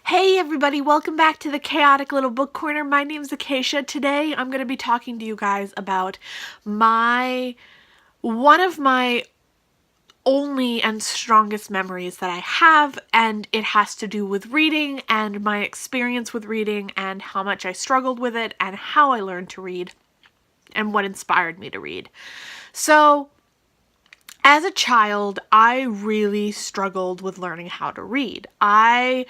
Hey everybody, welcome back to the Chaotic Little Book Corner. My name's Acacia. Today I'm going to be talking to you guys about one of my only and strongest memories that I have, and it has to do with reading and my experience with reading and how much I struggled with it and how I learned to read and what inspired me to read. So, as a child, I really struggled with learning how to read. I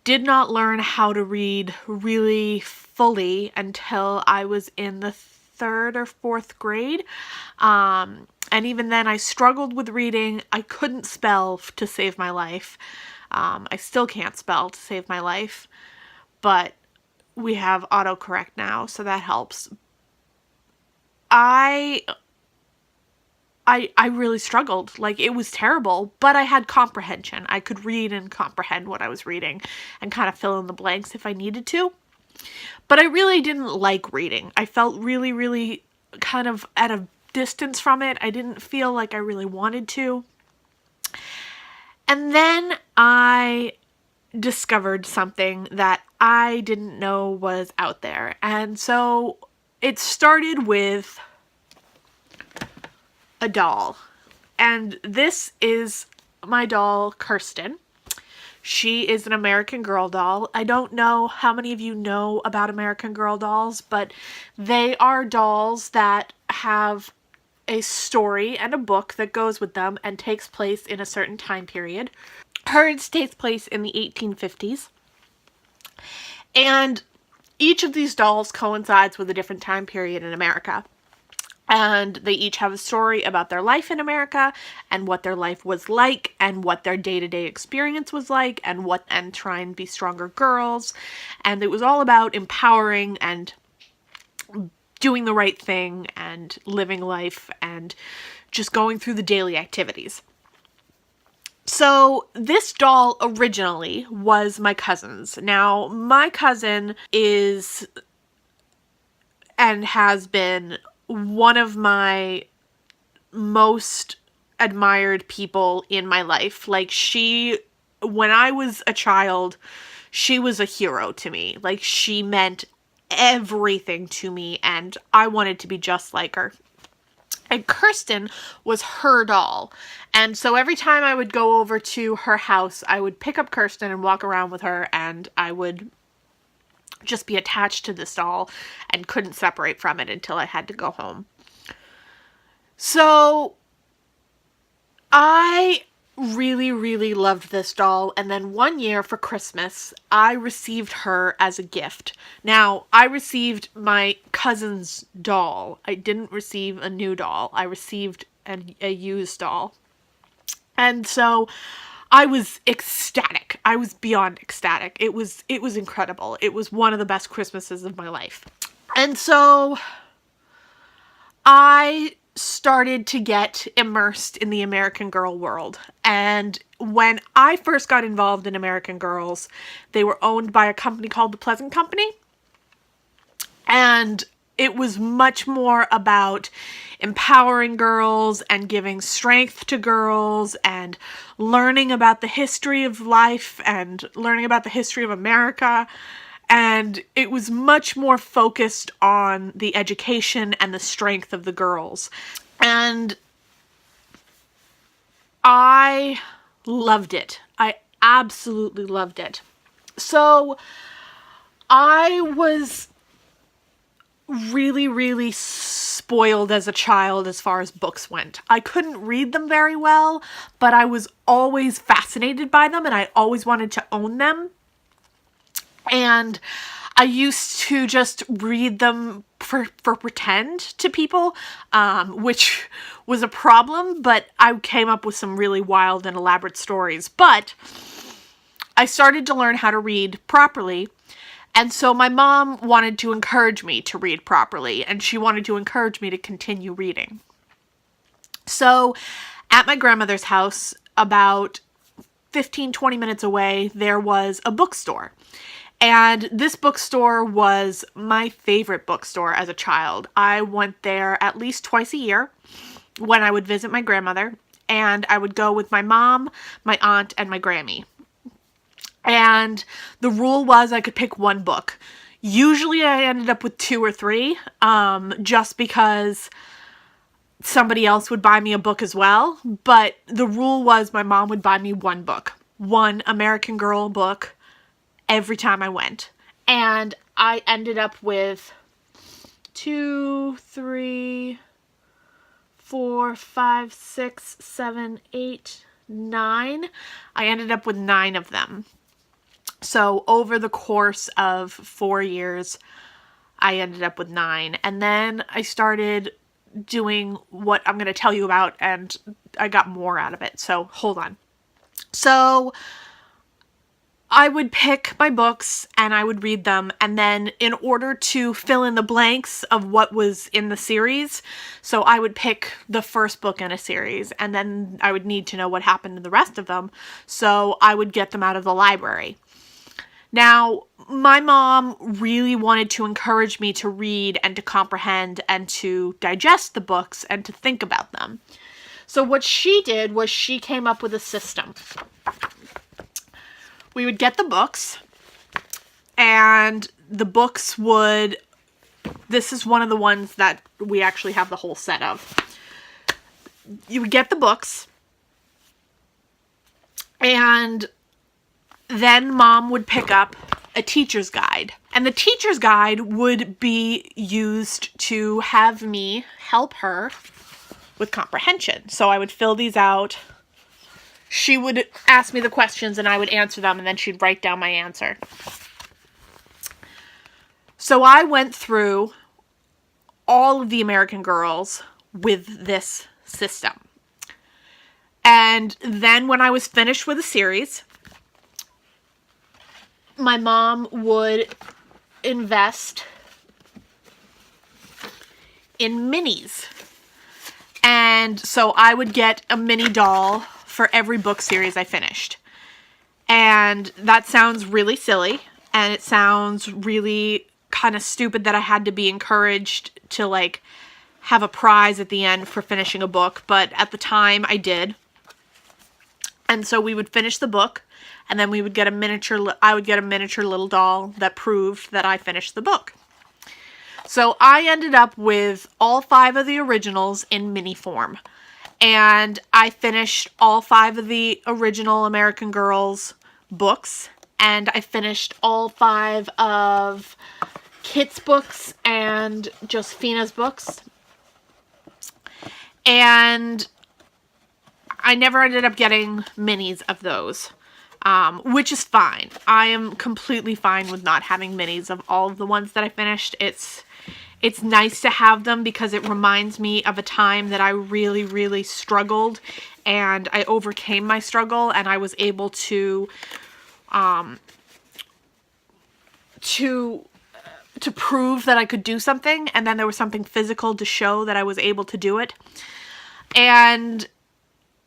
did not learn how to read really fully until I was in the third or fourth grade. And even then, I struggled with reading. I couldn't spell to save my life. I still can't spell to save my life, but we have autocorrect now, so that helps. I I really struggled. Like, it was terrible, but I had comprehension. I could read and comprehend what I was reading and kind of fill in the blanks if I needed to. But I really didn't like reading. I felt really, really kind of at a distance from it. I didn't feel like I really wanted to. And then I discovered something that I didn't know was out there. And so it started with a doll. And this is my doll, Kirsten. She is an American Girl doll. I don't know how many of you know about American Girl dolls, but they are dolls that have a story and a book that goes with them and takes place in a certain time period. Hers takes place in the 1850s. And each of these dolls coincides with a different time period in America. And they each have a story about their life in America and what their life was like and what their day-to-day experience was like and try and be stronger girls. And it was all about empowering and doing the right thing and living life and just going through the daily activities. So this doll originally was my cousin's. Now, my cousin is and has been one of my most admired people in my life. Like, when I was a child, she was a hero to me. Like, she meant everything to me, and I wanted to be just like her. And Kirsten was her doll. And so every time I would go over to her house, I would pick up Kirsten and walk around with her, and I would just be attached to this doll and couldn't separate from it until I had to go home. So I really, really loved this doll, and then one year for Christmas, I received her as a gift. Now, I received my cousin's doll. I didn't receive a new doll. I received a used doll. And so I was ecstatic. I was beyond ecstatic. It was incredible. It was one of the best Christmases of my life. And so I started to get immersed in the American Girl world. And when I first got involved in American Girls, they were owned by a company called The Pleasant Company. And it was much more about empowering girls and giving strength to girls and learning about the history of life and learning about the history of America. And it was much more focused on the education and the strength of the girls. And I loved it. I absolutely loved it. So I was really, really spoiled as a child as far as books went. I couldn't read them very well, but I was always fascinated by them and I always wanted to own them. And I used to just read them for pretend to people, which was a problem, but I came up with some really wild and elaborate stories. But I started to learn how to read properly, and so my mom wanted to encourage me to read properly, and she wanted to encourage me to continue reading. So at my grandmother's house, about 15-20 minutes away, there was a bookstore. And this bookstore was my favorite bookstore as a child. I went there at least twice a year when I would visit my grandmother, and I would go with my mom, my aunt, and my Grammy. And the rule was I could pick one book. Usually I ended up with 2 or 3, just because somebody else would buy me a book as well. But the rule was my mom would buy me one book, one American Girl book every time I went. And I ended up with 2, 3, 4, 5, 6, 7, 8, 9. I ended up with 9 of them. So over the course of 4 years, I ended up with 9. And then I started doing what I'm going to tell you about, and I got more out of it. So hold on. So I would pick my books and I would read them, and then in order to fill in the blanks of what was in the series, so I would pick the first book in a series, and then I would need to know what happened to the rest of them, so I would get them out of the library. Now, my mom really wanted to encourage me to read and to comprehend and to digest the books and to think about them. So what she did was she came up with a system. We would get the books, and the books would, this is one of the ones that we actually have the whole set of. You would get the books, and then Mom would pick up a teacher's guide. And the teacher's guide would be used to have me help her with comprehension. So I would fill these out. She would ask me the questions and I would answer them, and then she'd write down my answer. So I went through all of the American Girls with this system. And then when I was finished with the series, my mom would invest in minis. And so I would get a mini doll for every book series I finished. And that sounds really silly, and it sounds really kind of stupid that I had to be encouraged to like have a prize at the end for finishing a book, but at the time I did. And so we would finish the book, and then we would get I would get a miniature little doll that proved that I finished the book. So I ended up with all 5 of the originals in mini form. And I finished all 5 of the original American Girls books. And I finished all 5 of Kit's books and Josefina's books. And I never ended up getting minis of those, which is fine. I am completely fine with not having minis of all of the ones that I finished. It's nice to have them because it reminds me of a time that I really, really struggled, and I overcame my struggle, and I was able to prove that I could do something, and then there was something physical to show that I was able to do it. And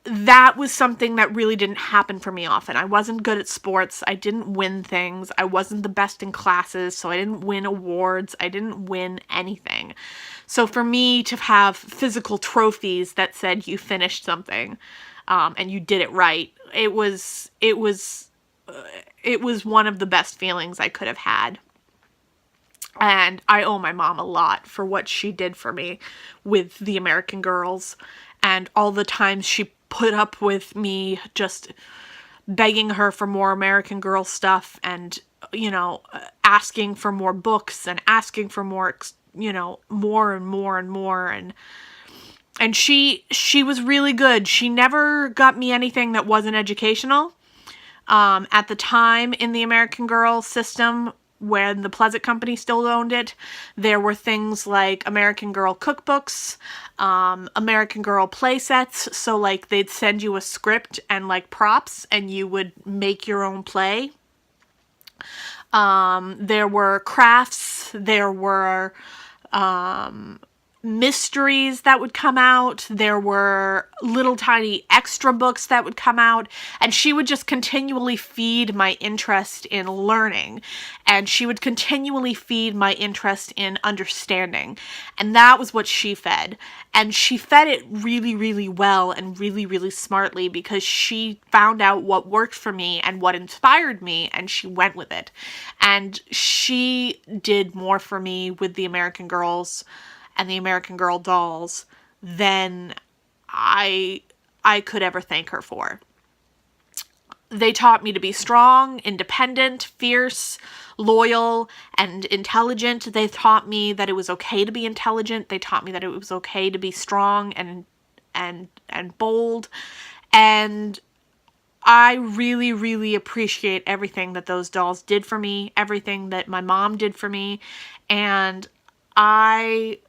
that was something that really didn't happen for me often. I wasn't good at sports. I didn't win things. I wasn't the best in classes, so I didn't win awards. I didn't win anything. So for me to have physical trophies that said you finished something, and you did it right, it was one of the best feelings I could have had. And I owe my mom a lot for what she did for me with the American Girls, and all the times she put up with me just begging her for more American Girl stuff, and, you know, asking for more books and asking for more, you know, more and more and more. And she was really good. She never got me anything that wasn't educational. At the time in the American Girl system, when the Pleasant Company still owned it, there were things like American Girl cookbooks, American Girl play sets. So like they'd send you a script and like props, and you would make your own play. There were crafts. There mysteries that would come out. There were little tiny extra books that would come out, and she would just continually feed my interest in learning, and she would continually feed my interest in understanding. And that was what she fed. And she fed it really, really well and really, really smartly, because she found out what worked for me and what inspired me, and she went with it. And she did more for me with the American Girls and the American Girl dolls than I could ever thank her for. They taught me to be strong, independent, fierce, loyal, and intelligent. They taught me that it was okay to be intelligent. They taught me that it was okay to be strong and bold. And I really, really appreciate everything that those dolls did for me, everything that my mom did for me. And I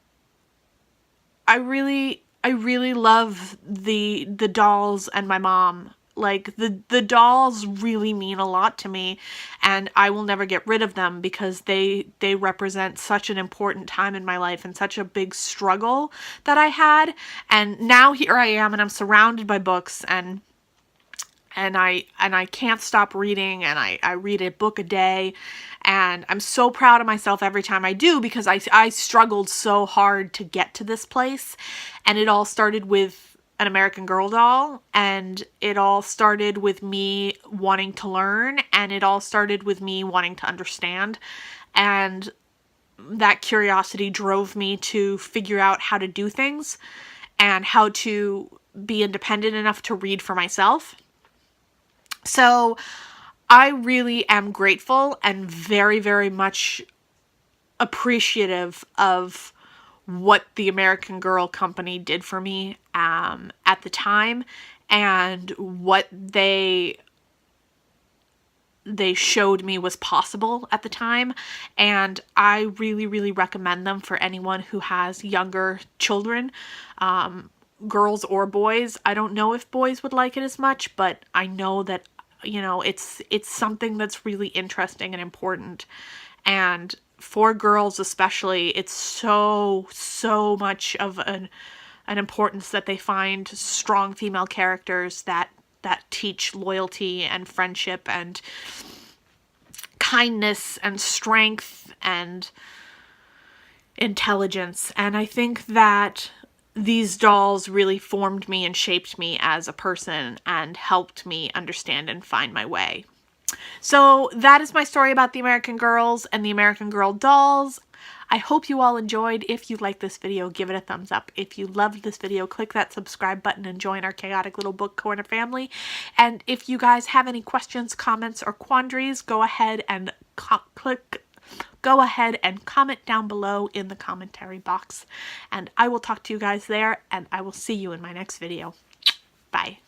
really love the dolls and my mom. Like, the dolls really mean a lot to me, and I will never get rid of them, because they represent such an important time in my life and such a big struggle that I had. And now here I am, and I'm surrounded by books, and I can't stop reading, and I read a book a day, and I'm so proud of myself every time I do, because I struggled so hard to get to this place. And it all started with an American Girl doll, and it all started with me wanting to learn, and it all started with me wanting to understand. And that curiosity drove me to figure out how to do things and how to be independent enough to read for myself. So I really am grateful and very, very much appreciative of what the American Girl Company did for me at the time, and what they showed me was possible at the time. And I really, really recommend them for anyone who has younger children, girls or boys. I don't know if boys would like it as much, but I know that, you know, it's something that's really interesting and important. And for girls especially, it's so much of an importance that they find strong female characters that teach loyalty and friendship and kindness and strength and intelligence. And I think that these dolls really formed me and shaped me as a person and helped me understand and find my way. So that is my story about the American Girls and the American Girl dolls. I hope you all enjoyed. If you liked this video, give it a thumbs up. If you loved this video, click that subscribe button and join our chaotic little book corner family. And if you guys have any questions, comments, or quandaries, go ahead and comment down below in the commentary box. And I will talk to you guys there, and I will see you in my next video. Bye.